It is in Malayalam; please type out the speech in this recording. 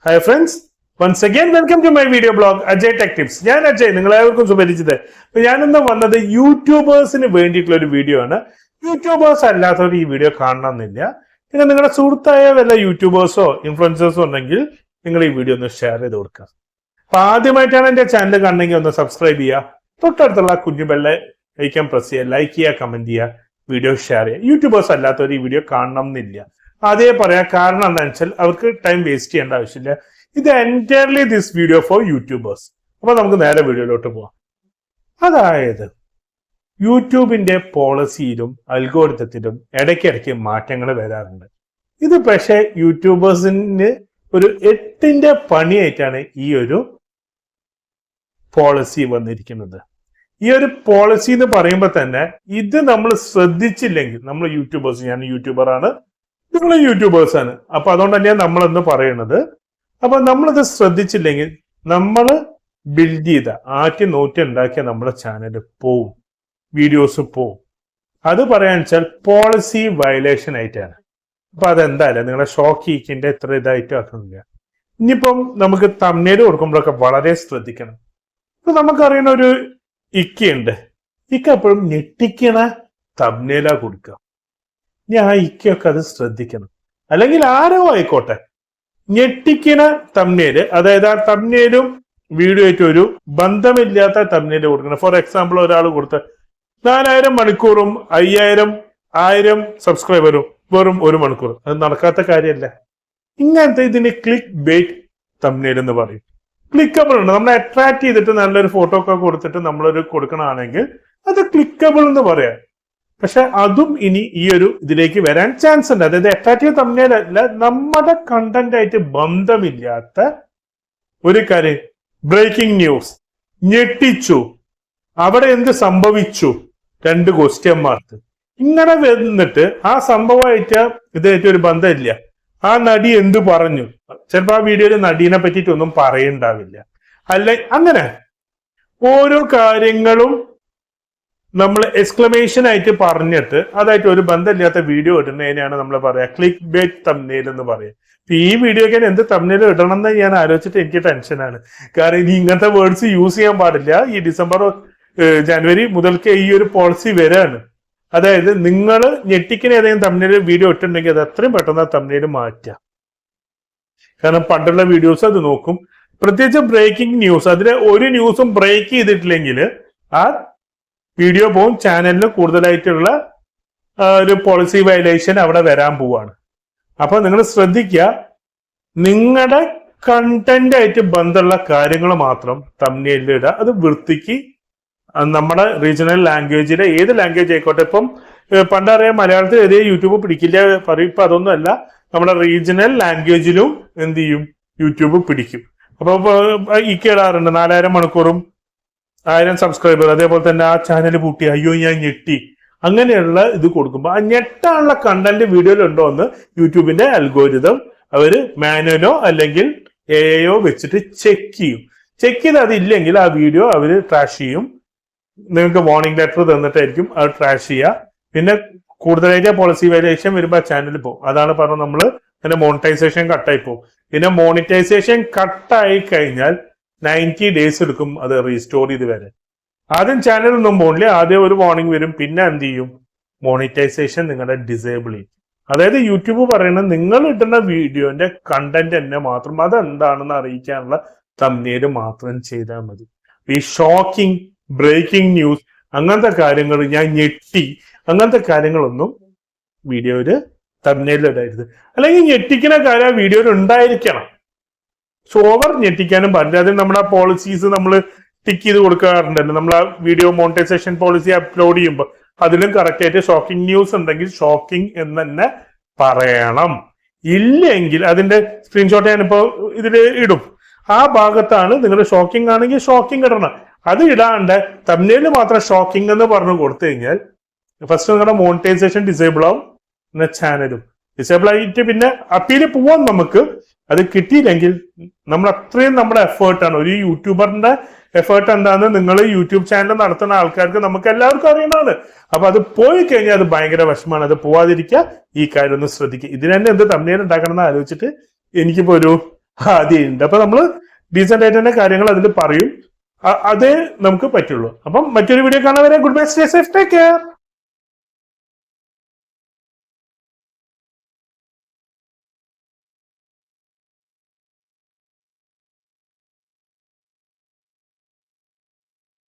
Hi friends, once again welcome to my video blog Ajay Tech Tips. ഞാൻ അജയ്, നിങ്ങളെല്ലാവർക്കും സുപരിചിതം. അപ്പൊ ഞാനിന്ന് വന്നത് യൂട്യൂബേഴ്സിന് വേണ്ടിയിട്ടുള്ള ഒരു വീഡിയോ ആണ്. യൂട്യൂബേഴ്സ് അല്ലാത്തവർ ഈ വീഡിയോ കാണണമെന്നില്ല. പിന്നെ നിങ്ങളുടെ സുഹൃത്തായ വല്ല യൂട്യൂബേഴ്സോ ഇൻഫ്ലുവൻസേഴ്സോ ഉണ്ടെങ്കിൽ നിങ്ങൾ ഈ വീഡിയോ ഒന്ന് ഷെയർ ചെയ്ത് കൊടുക്കുക. അപ്പൊ ആദ്യമായിട്ടാണ് എന്റെ ചാനൽ കാണണമെങ്കിൽ ഒന്ന് സബ്സ്ക്രൈബ് ചെയ്യുക. തൊട്ടടുത്തുള്ള കുഞ്ഞു ബെല്ല് ഐക്കൺ പ്രസ് ചെയ്യുക, ലൈക്ക് ചെയ്യുക, കമന്റ് ചെയ്യുക, വീഡിയോ ഷെയർ ചെയ്യുക. യൂട്യൂബേഴ്സ് അല്ലാത്തവർ ഈ വീഡിയോ കാണണം എന്നില്ല. അതേ പറയാം, കാരണം എന്താണെന്ന് വെച്ചാൽ അവർക്ക് ടൈം വേസ്റ്റ് ചെയ്യേണ്ട ആവശ്യമില്ല. ഇത് entirely this video for YouTubers. അപ്പൊ നമുക്ക് നേരെ വീഡിയോയിലോട്ട് പോവാം. അതായത് യൂട്യൂബിന്റെ പോളിസിയിലും അൽഗോരിതത്തിലും ഇടയ്ക്കിടയ്ക്ക് മാറ്റങ്ങൾ വരാറുണ്ട്. ഇത് പക്ഷേ യൂട്യൂബേഴ്സിന് ഒരു 8ന്റെ പണിയായിട്ടാണ് ഈ ഒരു പോളിസി വന്നിരിക്കുന്നത്. ഈ ഒരു പോളിസി എന്ന് പറയുമ്പോൾ തന്നെ ഇത് നമ്മൾ ശ്രദ്ധിച്ചില്ലെങ്കിൽ, നമ്മൾ യൂട്യൂബേഴ്സ്, ഞാൻ യൂട്യൂബറാണ്, നിങ്ങൾ യൂട്യൂബേഴ്സ് ആണ്, അപ്പൊ അതുകൊണ്ട് തന്നെയാണ് നമ്മളെന്ന് പറയുന്നത്. അപ്പൊ നമ്മളിത് ശ്രദ്ധിച്ചില്ലെങ്കിൽ നമ്മൾ ബിൽഡ് ചെയ്ത നോറ്റി ഉണ്ടാക്കിയ നമ്മുടെ ചാനൽ പോവും, വീഡിയോസ് പോവും. അത് പറയാന്ന് വെച്ചാൽ പോളിസി വയലേഷൻ ആയിട്ടാണ്. അപ്പൊ അതെന്തായാലും നിങ്ങളെ ഷോക്കിക്കിന്റെ ഇത്ര ഇതായിട്ട് ആക്കുന്നില്ല. ഇനിയിപ്പം നമുക്ക് തമ്മിൽ കൊടുക്കുമ്പോഴൊക്കെ വളരെ ശ്രദ്ധിക്കണം. ഇപ്പൊ നമുക്കറിയുന്ന ഒരു ഇക്കയുണ്ട്. ഇക്ക എപ്പോഴും ഞെട്ടിക്കണ തമ്മിലാ കൊടുക്കുക. ഇനി ആ ഇക്കയൊക്കെ അത് ശ്രദ്ധിക്കണം. അല്ലെങ്കിൽ ആരോ ആയിക്കോട്ടെ, ഞെട്ടിക്കണ തമ്മില്, അതായത് ആ തമ്മിലും വീഡിയോ ആയിട്ട് ഒരു ബന്ധമില്ലാത്ത തമ്മില് കൊടുക്കണം. ഫോർ എക്സാമ്പിൾ, ഒരാൾ കൊടുത്ത 4000 മണിക്കൂറും 1000 സബ്സ്ക്രൈബറും വെറും 1 മണിക്കൂർ, അത് നടക്കാത്ത കാര്യമല്ല. ഇങ്ങനത്തെ ഇതിന് ക്ലിക്ക് ബേറ്റ് തമ്മിൽ എന്ന് പറയും. ക്ലിക്കബിൾ ഉണ്ട്. നമ്മളെ അട്രാക്ട് ചെയ്തിട്ട് നല്ലൊരു ഫോട്ടോ ഒക്കെ കൊടുത്തിട്ട് നമ്മളൊരു കൊടുക്കണമെങ്കിൽ അത് ക്ലിക്കബിൾ എന്ന് പറയാം. പക്ഷെ അതും ഇനി ഈ ഒരു ഇതിലേക്ക് വരാൻ ചാൻസ് ഉണ്ട്. അതായത് അട്രാക്റ്റീവ് തമ്മിലല്ല, നമ്മുടെ കണ്ടന്റ് ആയിട്ട് ബന്ധമില്ലാത്ത ഒരു കാര്യം, ബ്രേക്കിംഗ് ന്യൂസ്, ഞെട്ടിച്ചു, അവിടെ എന്ത് സംഭവിച്ചു, 2 ക്വസ്റ്റ്യൻ മാർക്ക്, ഇങ്ങനെ വന്നിട്ട് ആ സംഭവമായിട്ട് ഇതായിട്ട് ഒരു ബന്ധമില്ല. ആ നടി എന്ത് പറഞ്ഞു, ചിലപ്പോ ആ വീഡിയോയിൽ നടീനെ പറ്റിയിട്ടൊന്നും പറയുണ്ടാവില്ല. അല്ലെ അങ്ങനെ ഓരോ കാര്യങ്ങളും നമ്മൾ എക്സ്ക്ലമേഷൻ ആയിട്ട് പറഞ്ഞിട്ട് അതായിട്ട് ഒരു ബന്ധമില്ലാത്ത വീഡിയോ ഇടുന്നതിനാണ് നമ്മൾ പറയാ ക്ലിക്ക് ബേറ്റ് തമ്മിൽ എന്ന് പറയാം. ഈ വീഡിയോക്ക് എന്ത് തമ്മിൽ ഇടണം എന്ന് ഞാൻ ആലോചിച്ചിട്ട് എനിക്ക് ടെൻഷനാണ്. കാരണം ഇനി ഇങ്ങനത്തെ വേർഡ്സ് യൂസ് ചെയ്യാൻ പാടില്ല. ഈ ജനുവരി മുതൽക്ക് ഈ ഒരു പോളിസി വരാണ്. അതായത് നിങ്ങൾ ഞെട്ടിക്കുന്ന ഏതെങ്കിലും തമ്മിൽ വീഡിയോ ഇട്ടുണ്ടെങ്കിൽ അത് എത്രയും പെട്ടെന്ന് ആ തമ്മിൽ മാറ്റാം. കാരണം പണ്ടുള്ള വീഡിയോസ് അത് നോക്കും. പ്രത്യേകിച്ച് ബ്രേക്കിംഗ് ന്യൂസ്, അതിലെ ഒരു ന്യൂസും ബ്രേക്ക് ചെയ്തിട്ടില്ലെങ്കിൽ ആ വീഡിയോ പോവും. ചാനലിന് കൂടുതലായിട്ടുള്ള ഒരു പോളിസി വയലേഷൻ അവിടെ വരാൻ പോവാണ്. അപ്പൊ നിങ്ങൾ ശ്രദ്ധിക്കുക, നിങ്ങളുടെ കണ്ടന്റ് ആയിട്ട് ബന്ധമുള്ള കാര്യങ്ങൾ മാത്രം തമ്മിലിൽ ഇടുക. അത് വൃത്തിക്ക് നമ്മുടെ റീജിയണൽ ലാംഗ്വേജിലെ ഏത് ലാംഗ്വേജ് ആയിക്കോട്ടെ. ഇപ്പം പണ്ടറിയാം മലയാളത്തിൽ ഏതേ യൂട്യൂബ് പിടിക്കില്ല പറയും. ഇപ്പൊ അതൊന്നും അല്ല, നമ്മുടെ റീജിയണൽ ലാംഗ്വേജിലും എന്ത് ചെയ്യും, യൂട്യൂബ് പിടിക്കും. അപ്പൊ ഇടാറുണ്ട് 4000 മണിക്കൂറും 1000 സബ്സ്ക്രൈബർ, അതേപോലെ തന്നെ ആ ചാനൽ പൂട്ടി, അയ്യോ ഞാൻ ഞെട്ടി, അങ്ങനെയുള്ള ഇത് കൊടുക്കുമ്പോൾ ആ ഞെട്ടാനുള്ള കണ്ടന്റ് വീഡിയോയിൽ ഉണ്ടോ എന്ന് യൂട്യൂബിന്റെ അൽഗോരിതം അവര് മാനുവലോ അല്ലെങ്കിൽ എഐയോ വെച്ചിട്ട് ചെക്ക് ചെയ്യും. ചെക്ക് ചെയ്ത് അതില്ലെങ്കിൽ ആ വീഡിയോ അവര് ട്രാഷ് ചെയ്യും. നിങ്ങൾക്ക് വാർണിംഗ് ലെറ്റർ തന്നിട്ടായിരിക്കും അത് ട്രാഷ് ചെയ്യുക. പിന്നെ കൂടുതലായിട്ട് പോളിസി വയലേഷൻ വരുമ്പോൾ ആ ചാനൽ പോകും. അതാണ് പറഞ്ഞത്, നമ്മൾ അതിന്റെ മോണിറ്റൈസേഷൻ കട്ടായി പോകും. പിന്നെ മോണിറ്റൈസേഷൻ കട്ടായി കഴിഞ്ഞാൽ 90 ഡേയ്സ് എടുക്കും അത് റീസ്റ്റോർ ചെയ്ത് വരാൻ. ആദ്യം ചാനലൊന്നും പോണില്ല, ആദ്യം ഒരു വാർണിംഗ് വരും, പിന്നെ എന്ത് ചെയ്യും, മോണിറ്റൈസേഷൻ നിങ്ങളുടെ ഡിസേബിൾ ചെയ്യും. അതായത് യൂട്യൂബ് പറയുന്നത് നിങ്ങൾ ഇടുന്ന വീഡിയോന്റെ കണ്ടന്റ് തന്നെ മാത്രം, അതെന്താണെന്ന് അറിയിക്കാനുള്ള തമ്മില് മാത്രം ചെയ്താൽ മതി. ഈ ഷോക്കിംഗ്, ബ്രേക്കിംഗ് ന്യൂസ്, അങ്ങനത്തെ കാര്യങ്ങൾ, ഞാൻ ഞെട്ടി, അങ്ങനത്തെ കാര്യങ്ങളൊന്നും വീഡിയോയില് തമ്മിലിൽ ഇടരുത്. അല്ലെങ്കിൽ ഞെട്ടിക്കുന്ന കാര്യം വീഡിയോയിൽ ഉണ്ടായിരിക്കണം. ഓവർ ഞെട്ടിക്കാനും പാടില്ല. അതിന് നമ്മുടെ പോളിസീസ് നമ്മൾ ടിക്ക് ചെയ്ത് കൊടുക്കാറുണ്ടല്ലോ. നമ്മൾ ആ വീഡിയോ മോണിറ്റൈസേഷൻ പോളിസി അപ്ലോഡ് ചെയ്യുമ്പോൾ അതിലും കറക്റ്റ് ആയിട്ട് ഷോക്കിംഗ് ന്യൂസ് ഉണ്ടെങ്കിൽ ഷോക്കിംഗ് എന്ന് തന്നെ പറയണം. ഇല്ലെങ്കിൽ അതിന്റെ സ്ക്രീൻഷോട്ട് ഞാനിപ്പോ ഇതിൽ ഇടും. ആ ഭാഗത്താണ് നിങ്ങൾ ഷോക്കിംഗ് ആണെങ്കിൽ ഷോക്കിംഗ് ഇടണം. അത് ഇടാണ്ട് തമ്മിലിൽ മാത്രം ഷോക്കിംഗ് എന്ന് പറഞ്ഞു കൊടുത്തു കഴിഞ്ഞാൽ ഫസ്റ്റ് നിങ്ങളുടെ മോണിറ്റൈസേഷൻ ഡിസേബിൾ ആവും, പിന്നെ ചാനലും ഡിസേബിൾ ആയിട്ട് പിന്നെ അപ്പീല് പോവാൻ നമുക്ക്. അത് കിട്ടിയില്ലെങ്കിൽ നമ്മൾ അത്രയും നമ്മുടെ എഫേർട്ടാണ്. ഒരു യൂട്യൂബറിന്റെ എഫേർട്ട് എന്താണെന്ന് നിങ്ങൾ യൂട്യൂബ് ചാനൽ നടത്തുന്ന ആൾക്കാർക്ക് നമുക്ക് എല്ലാവർക്കും അറിയണതാണ്. അപ്പൊ അത് പോയി കഴിഞ്ഞാൽ അത് ഭയങ്കര വിഷമാണ്. അത് പോവാതിരിക്കുക, ഈ കാര്യം ഒന്ന് ശ്രദ്ധിക്കുക. ഇതിന് തന്നെ എന്ത് തമ്മിൽ ഉണ്ടാക്കണം എന്ന് ആലോചിച്ചിട്ട് എനിക്കിപ്പോ ഒരു ആദ്യമുണ്ട്. അപ്പൊ നമ്മൾ ഡീസെന്റ് ആയിട്ട് തന്നെ കാര്യങ്ങൾ അതിൽ പറയും. അതേ നമുക്ക് പറ്റുള്ളൂ. അപ്പം മറ്റൊരു വീഡിയോ കാണാൻ വരെ good bye, stay safe, take care.